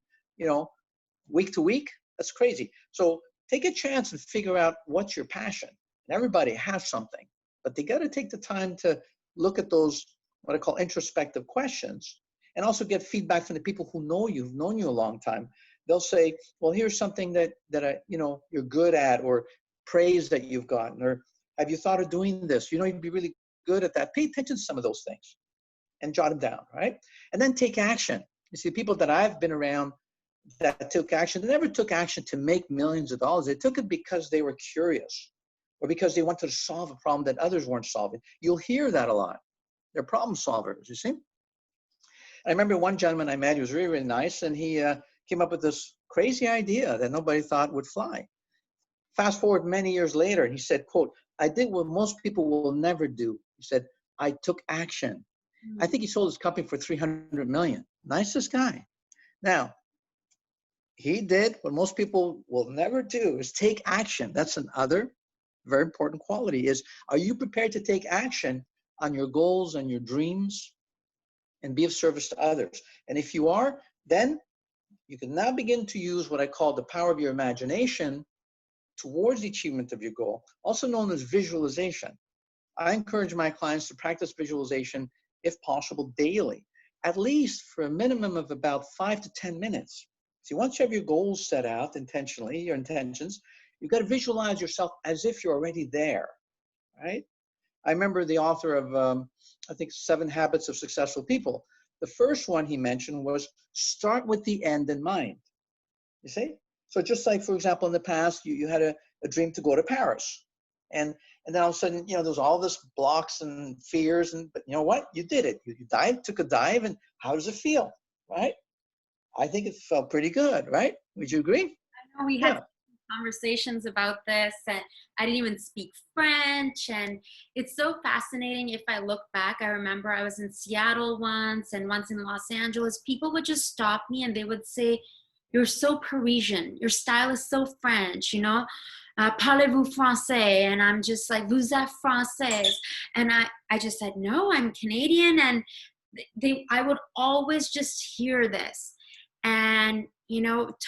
week to week? That's crazy. So take a chance and figure out what's your passion. And everybody has something, but they got to take the time to look at those, what I call introspective questions, and also get feedback from the people who know you, who've known you a long time. They'll say, well, here's something that you're good at, or praise that you've gotten, or have you thought of doing this? You'd be really good at that. Pay attention to some of those things and jot them down, right? And then take action. You see, people that I've been around that took action, they never took action to make millions of dollars. They took it because they were curious, or because they wanted to solve a problem that others weren't solving. You'll hear that a lot. They're problem solvers, you see? I remember one gentleman I met, he was really, really nice, and he came up with this crazy idea that nobody thought would fly. Fast forward many years later, and he said, quote, I did what most people will never do. He said, I took action. I think he sold his company for $300 million. Nicest guy. Now, he did what most people will never do, is take action. That's another very important quality, is, are you prepared to take action on your goals and your dreams and be of service to others? And if you are, then you can now begin to use what I call the power of your imagination towards the achievement of your goal, also known as visualization. I encourage my clients to practice visualization, if possible, daily, at least for a minimum of about 5 to 10 minutes. See, once you have your goals set out intentionally, your intentions, you've got to visualize yourself as if you're already there, right? I remember the author of, I think, 7 Habits of Successful People. The first one he mentioned was start with the end in mind. You see? So just like, for example, in the past, you had a dream to go to Paris. And then all of a sudden, there's all this blocks and fears, but you know what? You did it. You took a dive, and how does it feel, right? I think it felt pretty good, right? Would you agree? I know we had conversations about this, and I didn't even speak French, and it's so fascinating. If I look back, I remember I was in Seattle once and once in Los Angeles. People would just stop me and they would say, you're so Parisian, your style is so French, parlez-vous français? And I'm just like, vous êtes française? And I just said, no, I'm Canadian. And I would always just hear this. And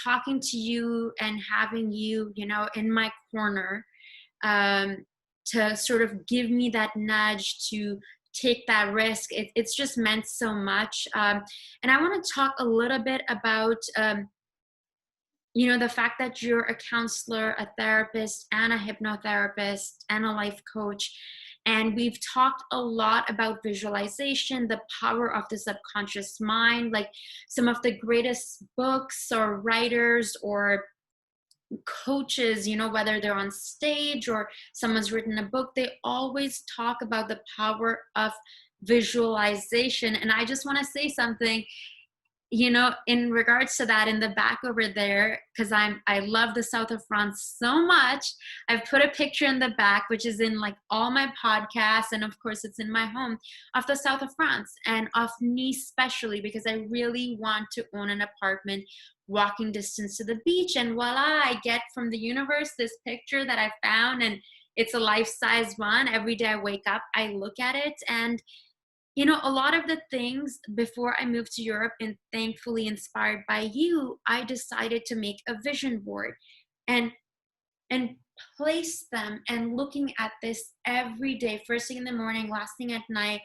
talking to you and having you in my corner, to sort of give me that nudge to take that risk, it's just meant so much. And I want to talk a little bit about the fact that you're a counselor, a therapist, and a hypnotherapist, and a life coach. And we've talked a lot about visualization, the power of the subconscious mind. Like some of the greatest books or writers or coaches, whether they're on stage or someone's written a book, they always talk about the power of visualization. And I just want to say something, in regards to that, in the back over there, because I love the south of France so much, I've put a picture in the back, which is in like all my podcasts, and of course it's in my home, of the south of France and of Nice especially, because I really want to own an apartment walking distance to the beach. And voila, I get from the universe this picture that I found, and it's a life-size one. Every day I wake up, I look at it, and a lot of the things before I moved to Europe, and thankfully inspired by you, I decided to make a vision board and place them, and looking at this every day, first thing in the morning, last thing at night.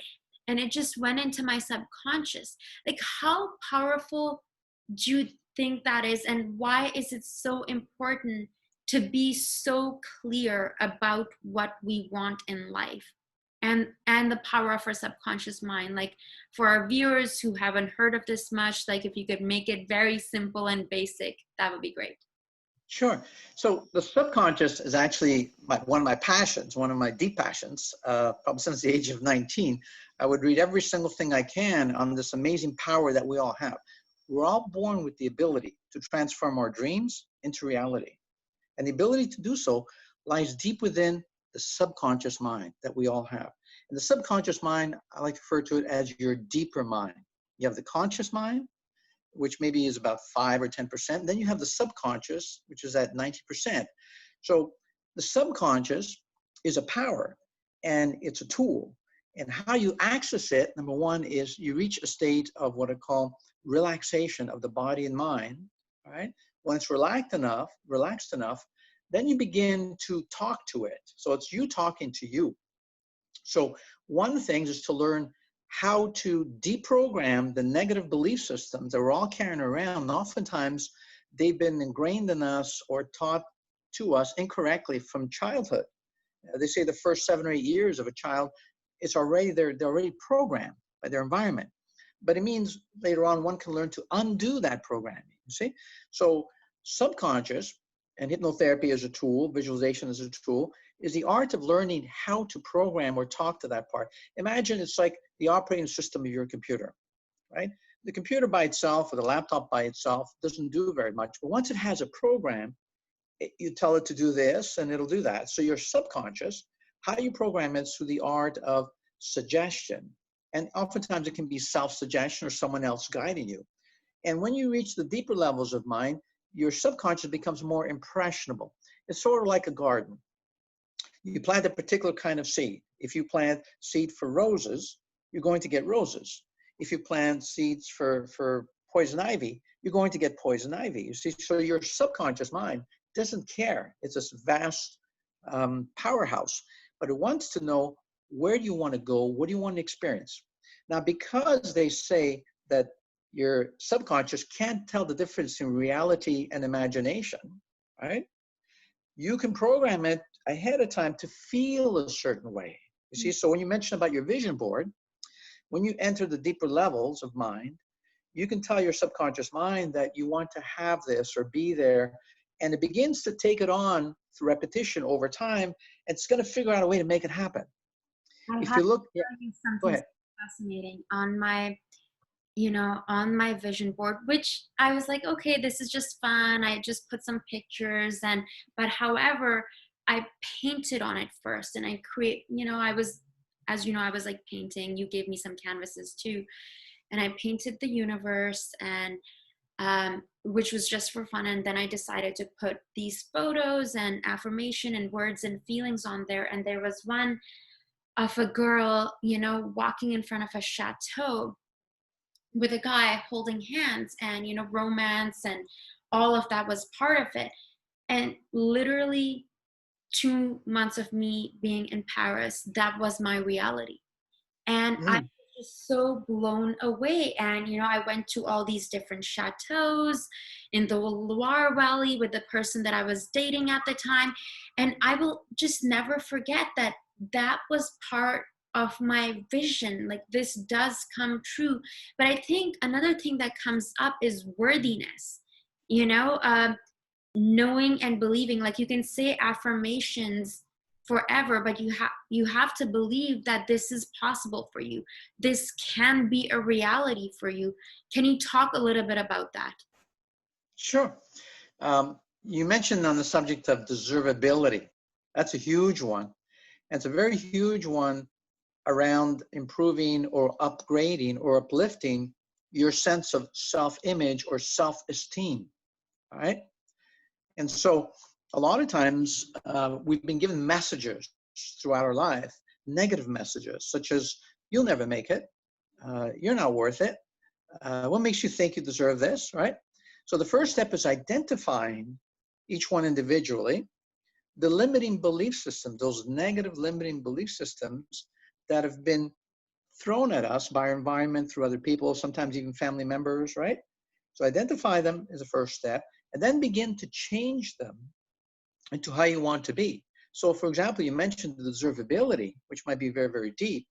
And it just went into my subconscious. Like, how powerful do you think that is? And why is it so important to be so clear about what we want in life? And the power of our subconscious mind. Like, for our viewers who haven't heard of this much, like, if you could make it very simple and basic, that would be great. Sure. So the subconscious is actually one of my passions, one of my deep passions. Probably since the age of 19, I would read every single thing I can on this amazing power that we all have. we're all born with the ability to transform our dreams into reality. And the ability to do so lies deep within the subconscious mind that we all have. And the subconscious mind, I like to refer to it as your deeper mind. You have the conscious mind, which maybe is about 5 or 10%. Then you have the subconscious, which is at 90%. So the subconscious is a power and it's a tool. And how you access it, number one, is you reach a state of what I call relaxation of the body and mind, all right? When it's relaxed enough, then you begin to talk to it. So it's you talking to you. So one thing is to learn how to deprogram the negative belief systems that we're all carrying around. And oftentimes, they've been ingrained in us or taught to us incorrectly from childhood. They say the first 7 or 8 years of a child, they're already programmed by their environment. But it means later on one can learn to undo that programming, you see? So subconscious, and hypnotherapy as a tool, visualization as a tool, is the art of learning how to program or talk to that part. Imagine it's like the operating system of your computer, right? The computer by itself or the laptop by itself doesn't do very much, but once it has a program, you tell it to do this and it'll do that. So your subconscious, how you program it through the art of suggestion. And oftentimes it can be self-suggestion or someone else guiding you. And when you reach the deeper levels of mind, your subconscious becomes more impressionable. It's sort of like a garden. You plant a particular kind of seed. If you plant seed for roses, you're going to get roses. If you plant seeds for poison ivy, you're going to get poison ivy. You see, so your subconscious mind doesn't care. It's this vast powerhouse, but it wants to know, where do you want to go? What do you want to experience? Now, because they say that your subconscious can't tell the difference in reality and imagination, right? You can program it ahead of time to feel a certain way. You see, so when you mention about your vision board, when you enter the deeper levels of mind, you can tell your subconscious mind that you want to have this or be there, and it begins to take it on through repetition over time. It's going to figure out a way to make it happen. If you look, yeah, go ahead. Fascinating on my vision board, which I was like, okay, this is just fun. I just put some pictures but however, I painted on it first and I was like painting. You gave me some canvases too. And I painted the universe and which was just for fun. And then I decided to put these photos and affirmation and words and feelings on there. And there was one of a girl, walking in front of a chateau with a guy holding hands, and, romance and all of that was part of it. And literally 2 months of me being in Paris, that was my reality. And I was just so blown away. And, I went to all these different chateaus in the Loire Valley with the person that I was dating at the time. And I will just never forget that was part of my vision. Like, this does come true. But I think another thing that comes up is worthiness, knowing and believing. Like, you can say affirmations forever, but you have to believe that this is possible for you. This can be a reality for you. Can you talk a little bit about that? Sure. You mentioned on the subject of deservability. That's a huge one. And it's a very huge one around improving or upgrading or uplifting your sense of self-image or self-esteem, all right? And so a lot of times we've been given messages throughout our life, negative messages, such as, you'll never make it, you're not worth it, what makes you think you deserve this, right? So the first step is identifying each one individually, the limiting belief system, those negative limiting belief systems that have been thrown at us by our environment, through other people, sometimes even family members, right? So identify them as a first step, and then begin to change them into how you want to be. So for example, you mentioned the deservability, which might be very, very deep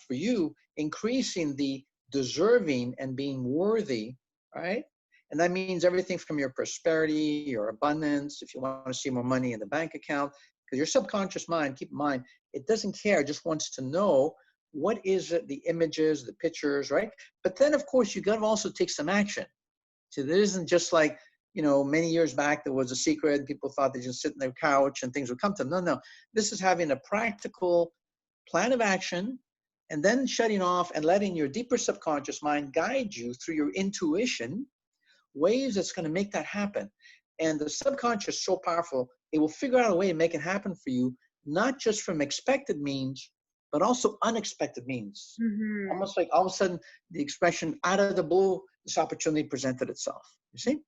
for you, increasing the deserving and being worthy, right? And that means everything from your prosperity, your abundance, if you want to see more money in the bank account, because your subconscious mind, keep in mind, it doesn't care, it just wants to know what is it, the images, the pictures, right? But then, of course, you got to also take some action. So there isn't just like, many years back, there was a secret. People thought they just sit on their couch and things would come to them. No, no. This is having a practical plan of action and then shutting off and letting your deeper subconscious mind guide you through your intuition, ways that's going to make that happen. And the subconscious is so powerful, it will figure out a way to make it happen for you, not just from expected means, but also unexpected means. Mm-hmm. Almost like all of a sudden, the expression out of the blue, this opportunity presented itself. You see?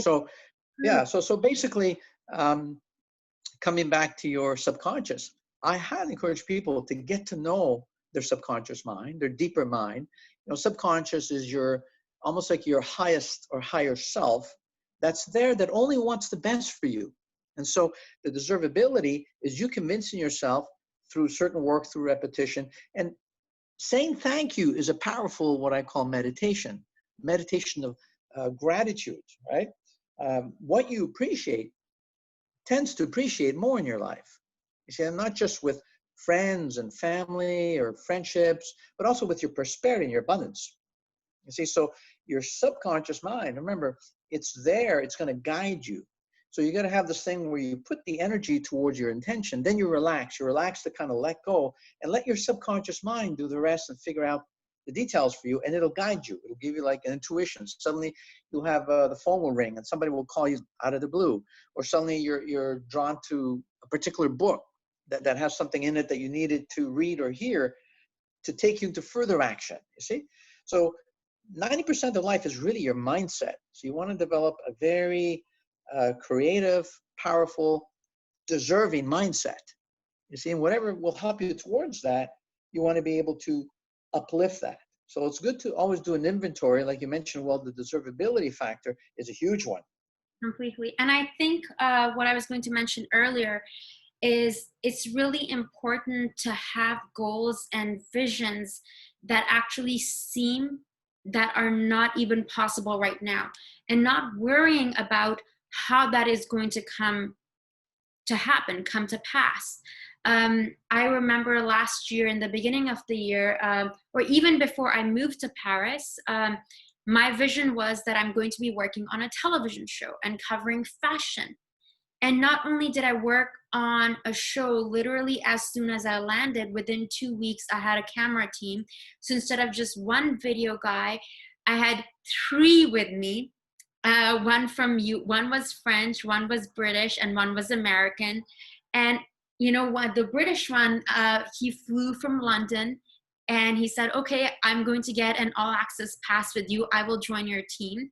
So, yeah. So basically, coming back to your subconscious, I highly encourage people to get to know their subconscious mind, their deeper mind. Subconscious is almost like your highest or higher self that's there, that only wants the best for you. And so the deservability is you convincing yourself through certain work, through repetition. And saying thank you is a powerful, what I call meditation of gratitude, right? What you appreciate tends to appreciate more in your life. You see, and not just with friends and family or friendships, but also with your prosperity and your abundance. You see, so your subconscious mind, remember, it's there, it's going to guide you. So you got to have this thing where you put the energy towards your intention, then you relax to kind of let go and let your subconscious mind do the rest and figure out the details for you, and it'll guide you. It'll give you like an intuition. Suddenly you'll have the phone will ring and somebody will call you out of the blue, or suddenly you're drawn to a particular book that has something in it that you needed to read or hear to take you into further action, you see? So 90% of life is really your mindset. So you want to develop a very creative, powerful, deserving mindset. You see, and whatever will help you towards that, you want to be able to uplift that. So it's good to always do an inventory. Like you mentioned, well, the deservability factor is a huge one. Completely. And I think what I was going to mention earlier is it's really important to have goals and visions that actually seem that are not even possible right now, and not worrying about how that is going to come to pass. I remember last year, in the beginning of the year, or even before I moved to Paris, my vision was that I'm going to be working on a television show and covering fashion. And not only did I work on a show literally as soon as I landed, within 2 weeks, I had a camera team. So instead of just one video guy, I had 3 with me. One was French, one was British, and one was American. And you know what? The British one, he flew from London, and he said, "Okay, I'm going to get an all-access pass with you. I will join your team."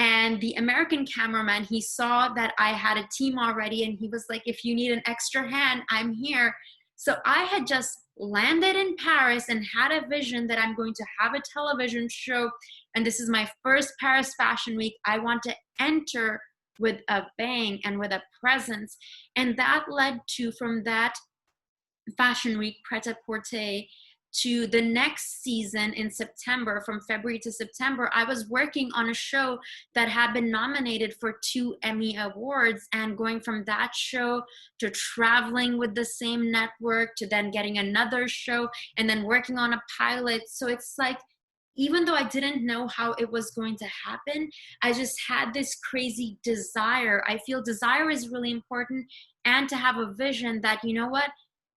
And the American cameraman, he saw that I had a team already, and he was like, "If you need an extra hand, I'm here." So I had just landed in Paris and had a vision that I'm going to have a television show, and this is my first Paris Fashion Week. I want to enter with a bang and with a presence. And that led to, from that Fashion Week, Pret-a-Porter, to the next season in September, from February to September, I was working on a show that had been nominated for 2 Emmy Awards, and going from that show to traveling with the same network to then getting another show and then working on a pilot. So it's like, even though I didn't know how it was going to happen, I just had this crazy desire. I feel desire is really important, and to have a vision that, you know what,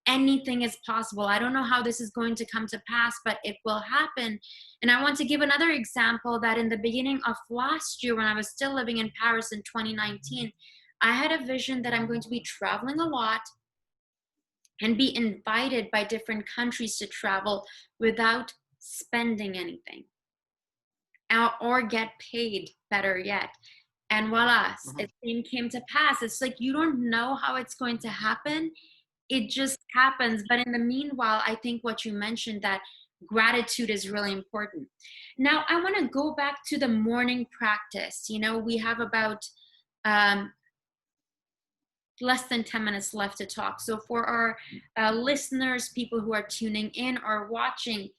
anything is possible. I don't know how this is going to come to pass, but it will happen. And I want to give another example, that in the beginning of last year, when I was still living in Paris in 2019, I had a vision that I'm going to be traveling a lot and be invited by different countries to travel without spending anything, or get paid, better yet. And voila, Esteem came to pass. It's like, you don't know how it's going to happen. It just happens. But in the meanwhile, I think what you mentioned, that gratitude is really important. Now, I want to go back to the morning practice. You know, we have about less than 10 minutes left to talk. So for our listeners, people who are tuning in or watching,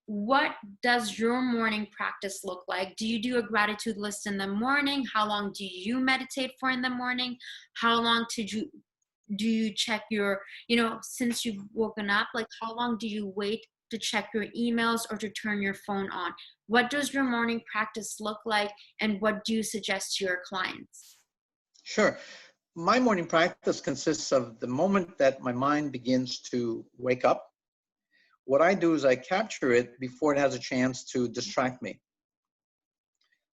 what does your morning practice look like? Do you do a gratitude list in the morning? How long do you meditate for in the morning? How long do you check your, since you've woken up, like how long do you wait to check your emails, or to turn your phone on. What does your morning practice look like, and what do you suggest to your clients? Sure. My morning practice consists of the moment that my mind begins to wake up. What I do is I capture it before it has a chance to distract me.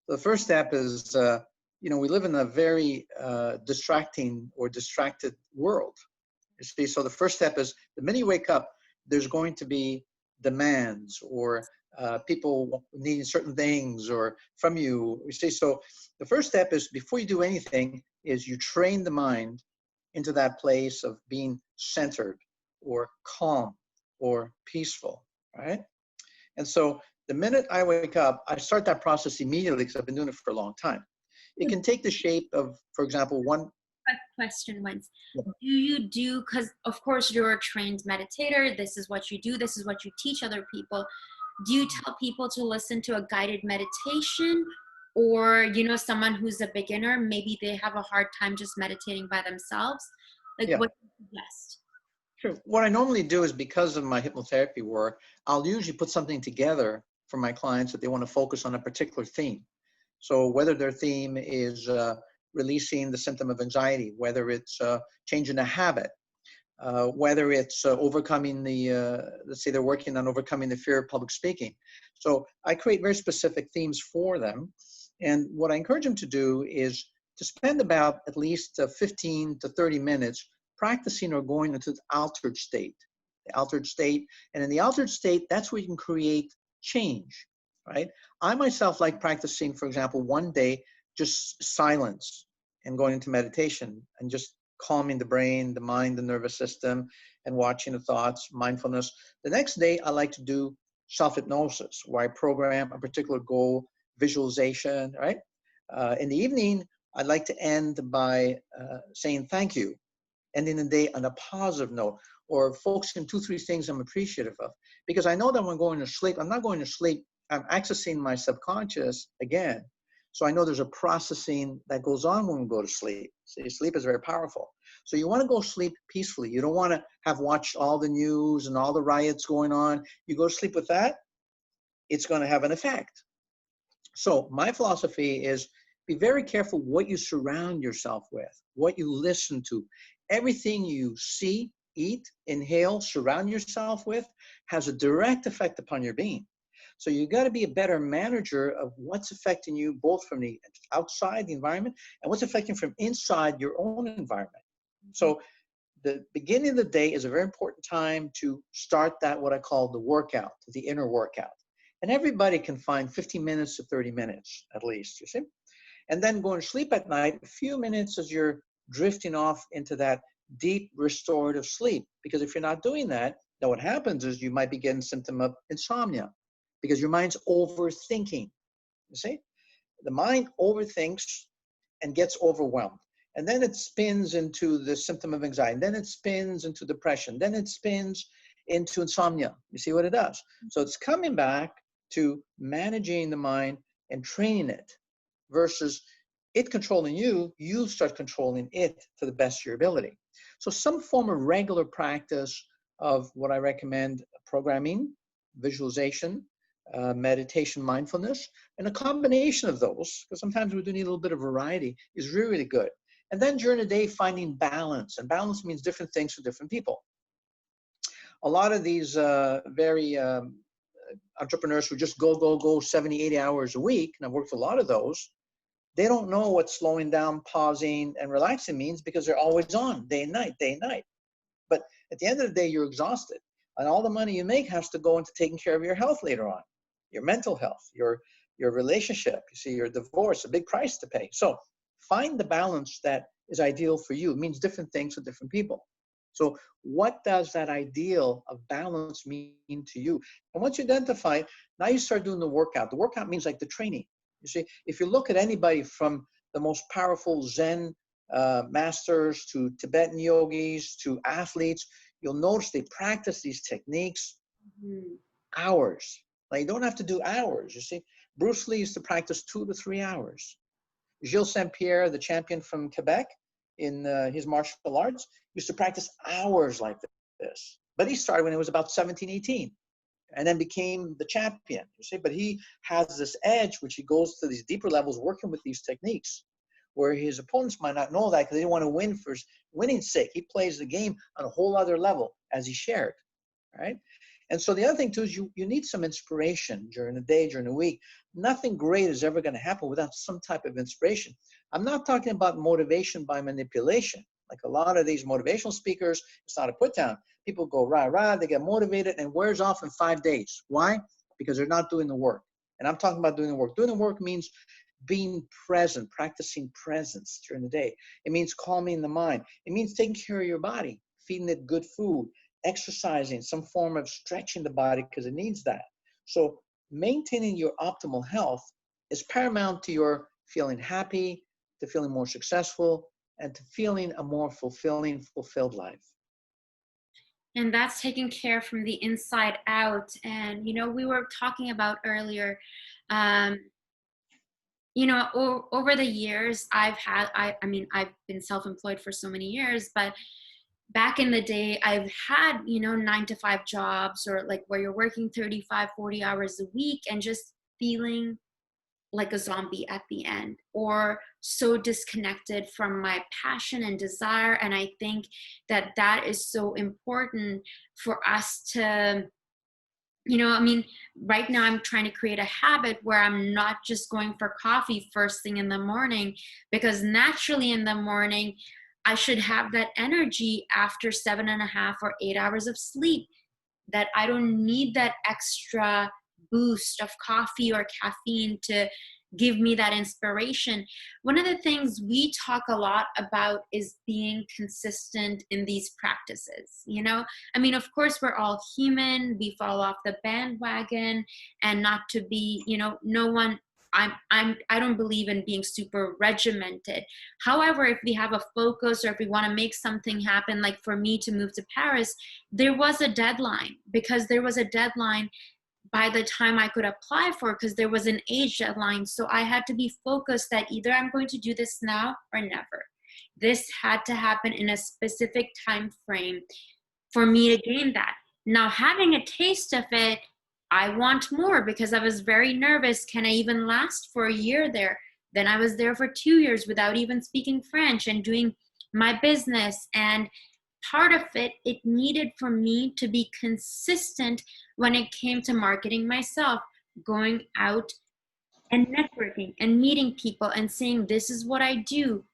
The first step is, we live in a very distracting or distracted world. You see, so the first step is the minute you wake up, there's going to be demands or people needing certain things or from you. You see, so the first step is before you do anything is you train the mind into that place of being centered or calm or peaceful, right? And so the minute I wake up, I start that process immediately because I've been doing it for a long time. It can take the shape of, for example, one Question, Vince. Do you do, because of course you're a trained meditator, this is what you do, this is what you teach other people. Do you tell people to listen to a guided meditation, or someone who's a beginner, maybe they have a hard time just meditating by themselves? Like, Yeah. what do you suggest? Sure. What I normally do is, because of my hypnotherapy work, I'll usually put something together for my clients that they want to focus on a particular theme. So whether their theme is releasing the symptom of anxiety, whether it's changing a habit, whether it's overcoming let's say they're working on overcoming the fear of public speaking. So I create very specific themes for them. And what I encourage them to do is to spend about at least 15 to 30 minutes practicing or going into the altered state. The altered state. And in the altered state, that's where you can create change, right? I myself like practicing, for example, one day, just silence and going into meditation and just calming the brain, the mind, the nervous system, and watching the thoughts, mindfulness. The next day, I like to do self-hypnosis, where I program a particular goal, visualization, right? In the evening, I'd like to end by saying thank you, ending the day on a positive note, or focusing 2-3 things I'm appreciative of. Because I know that when I'm going to sleep, I'm not going to sleep, I'm accessing my subconscious again. So I know there's a processing that goes on when we go to sleep. See, sleep is very powerful. So you want to go sleep peacefully. You don't want to have watched all the news and all the riots going on. You go to sleep with that, it's going to have an effect. So my philosophy is be very careful what you surround yourself with, what you listen to. Everything you see, eat, inhale, surround yourself with has a direct effect upon your being. So you got to be a better manager of what's affecting you, both from the outside, the environment, and what's affecting from inside your own environment. So the beginning of the day is a very important time to start that, what I call the workout, the inner workout. And everybody can find 15 minutes to 30 minutes at least, you see? And then going to sleep at night, a few minutes as you're drifting off into that deep restorative sleep. Because if you're not doing that, then what happens is you might be getting symptom of insomnia because your mind's overthinking, you see? The mind overthinks and gets overwhelmed. And then it spins into the symptom of anxiety. Then it spins into depression. Then it spins into insomnia. You see what it does? So it's coming back to managing the mind and training it versus it controlling you. You start controlling it to the best of your ability. So some form of regular practice of what I recommend: programming, visualization, meditation, mindfulness, and a combination of those, because sometimes we do need a little bit of variety, is really, really good. And then during the day, finding balance. And balance means different things for different people. A lot of these very entrepreneurs who just go 70, 80 hours a week, and I've worked with a lot of those, they don't know what slowing down, pausing, and relaxing means because they're always on, day and night, day and night. But at the end of the day, you're exhausted. And all the money you make has to go into taking care of your health later on, your mental health, your relationship, you see, your divorce, a big price to pay. So find the balance that is ideal for you. It means different things for different people. So what does that ideal of balance mean to you? And once you identify it, now you start doing the workout. The workout means like the training. You see, if you look at anybody from the most powerful Zen masters to Tibetan yogis to athletes, you'll notice they practice these techniques hours. Now, you don't have to do hours, you see. Bruce Lee used to practice 2 to 3 hours. Gilles Saint-Pierre, the champion from Quebec in his martial arts, used to practice hours like this. But he started when he was about 17, 18. and then became the champion, you see. But he has this edge, which he goes to these deeper levels working with these techniques, where his opponents might not know that because they don't want to win for winning's sake. He plays the game on a whole other level, as he shared, right? And so the other thing too is you need some inspiration during the day, during the week. Nothing great is ever going to happen without some type of inspiration. I'm not talking about motivation by manipulation. Like a lot of these motivational speakers, it's not a put down. People go rah, they get motivated and wears off in 5 days. Why? Because they're not doing the work. And I'm talking about doing the work. Doing the work means being present, practicing presence during the day. It means calming the mind. It means taking care of your body, feeding it good food, exercising, some form of stretching the body because it needs that. So maintaining your optimal health is paramount to your feeling happy, to feeling more successful, and to feeling a more fulfilled life. And that's taking care from the inside out. And, we were talking about earlier, over the years, I've been self-employed for so many years, but back in the day, I've had, 9-to-5 jobs, or like where you're working 35, 40 hours a week and just feeling like a zombie at the end, or so disconnected from my passion and desire. And I think that is so important for us to, right now I'm trying to create a habit where I'm not just going for coffee first thing in the morning, because naturally in the morning, I should have that energy after 7.5 or 8 hours of sleep, that I don't need that extra boost of coffee or caffeine to give me that inspiration. One of the things we talk a lot about is being consistent in these practices. Of course, we're all human. We fall off the bandwagon, and not to be, no one. I don't believe in being super regimented. However, if we have a focus, or if we want to make something happen, like for me to move to Paris, there was a deadline, because there was a deadline by the time I could apply for, because there was an age deadline. So I had to be focused that either I'm going to do this now or never. This had to happen in a specific time frame for me to gain that. Now, having a taste of it, I want more, because I was very nervous. Can I even last for a year there? Then I was there for 2 years without even speaking French and doing my business. And part of it needed for me to be consistent when it came to marketing myself, going out and networking and meeting people and saying, this is what I do,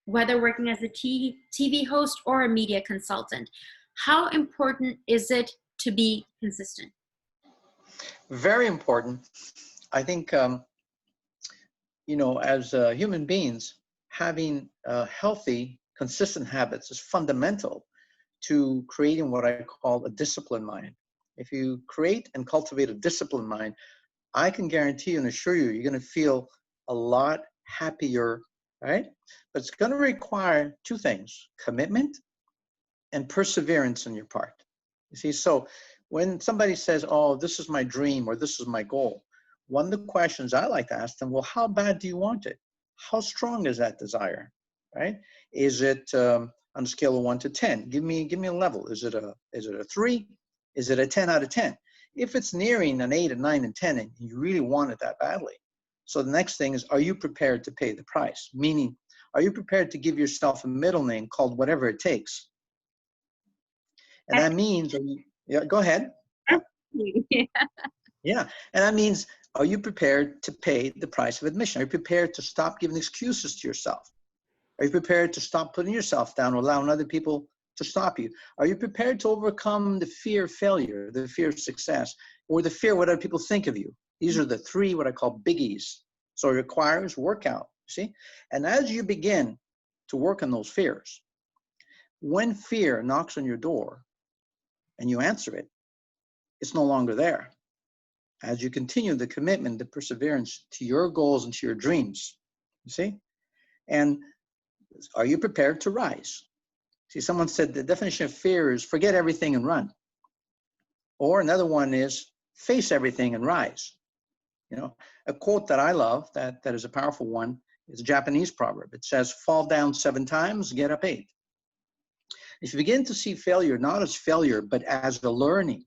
whether working as a TV host or a media consultant. How important is it to be consistent? Very important. I think, as human beings, having healthy, consistent habits is fundamental to creating what I call a disciplined mind. If you create and cultivate a disciplined mind, I can guarantee and assure you, you're going to feel a lot happier, right? But it's going to require 2 things: commitment and perseverance on your part. You see, so when somebody says, oh, this is my dream or this is my goal, one of the questions I like to ask them, well, how bad do you want it? How strong is that desire, right? Is it on a scale of 1 to 10? Give me a level. Is it a 3? Is it a 10 out of 10? If it's nearing an 8, a 9, and 10, and you really want it that badly, so the next thing is, are you prepared to pay the price? Meaning, are you prepared to give yourself a middle name called whatever it takes? And that means, yeah, go ahead. Yeah. Yeah, and that means, are you prepared to pay the price of admission? Are you prepared to stop giving excuses to yourself? Are you prepared to stop putting yourself down or allowing other people to stop you? Are you prepared to overcome the fear of failure, the fear of success, or the fear of what other people think of you? These are the 3 what I call biggies. So it requires workout, see? And as you begin to work on those fears, when fear knocks on your door and you answer it, it's no longer there. As you continue the commitment, the perseverance to your goals and to your dreams, you see? And are you prepared to rise? See, someone said the definition of fear is forget everything and run. Or another one is face everything and rise. A quote that I love that is a powerful one is a Japanese proverb. It says, fall down 7 times, get up 8. If you begin to see failure not as failure, but as a learning,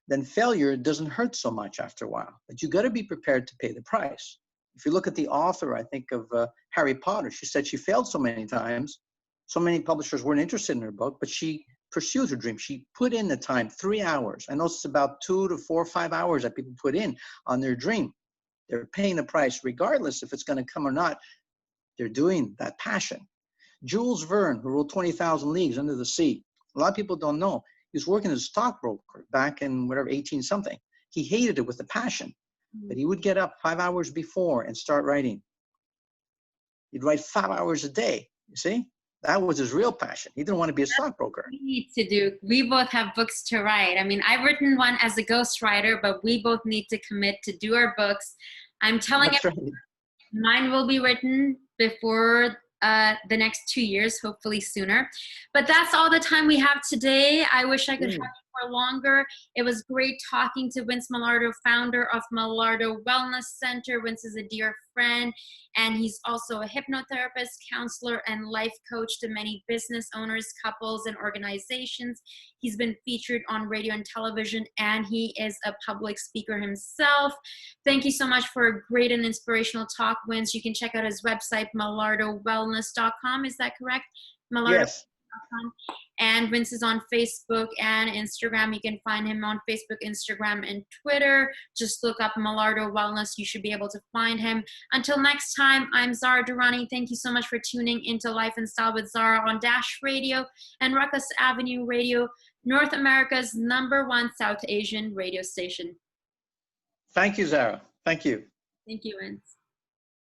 then failure doesn't hurt so much after a while. But you got to be prepared to pay the price. If you look at the author, I think, of Harry Potter, she said she failed so many times, so many publishers weren't interested in her book, but she pursued her dream. She put in the time, 3 hours. I know it's about 2 to 4 or 5 hours that people put in on their dream. They're paying the price, regardless if it's going to come or not. They're doing that passion. Jules Verne, who wrote 20,000 Leagues Under the Sea, a lot of people don't know. He was working as a stockbroker back in whatever, 18 something. He hated it with a passion, but he would get up 5 hours before and start writing. He'd write 5 hours a day, you see? That was his real passion. He didn't want to be a stockbroker. We need to do. We both have books to write. I mean, I've written one as a ghostwriter, but we both need to commit to do our books. I'm telling you, mine will be written before the next 2 years, hopefully sooner. But that's all the time we have today. I wish I could have you for longer. It was great talking to Vince Milardo, founder of Milardo Wellness Center. Vince is a dear friend, and he's also a hypnotherapist, counselor, and life coach to many business owners, couples, and organizations. He's been featured on radio and television, and he is a public speaker himself. Thank you so much for a great and inspirational talk, Vince. You can check out his website, milardowellness.com. Is that correct? Milardo. Yes. And Vince is on Facebook and Instagram. You can find him on Facebook, Instagram, and Twitter. Just look up Milardo Wellness. You should be able to find him. Until next time, I'm Zara Durrani. Thank you so much for tuning into Life and Style with Zara on Dash Radio and Ruckus Avenue Radio, North America's #1 South Asian radio station. Thank you, Zara. Thank you. Thank you, Vince.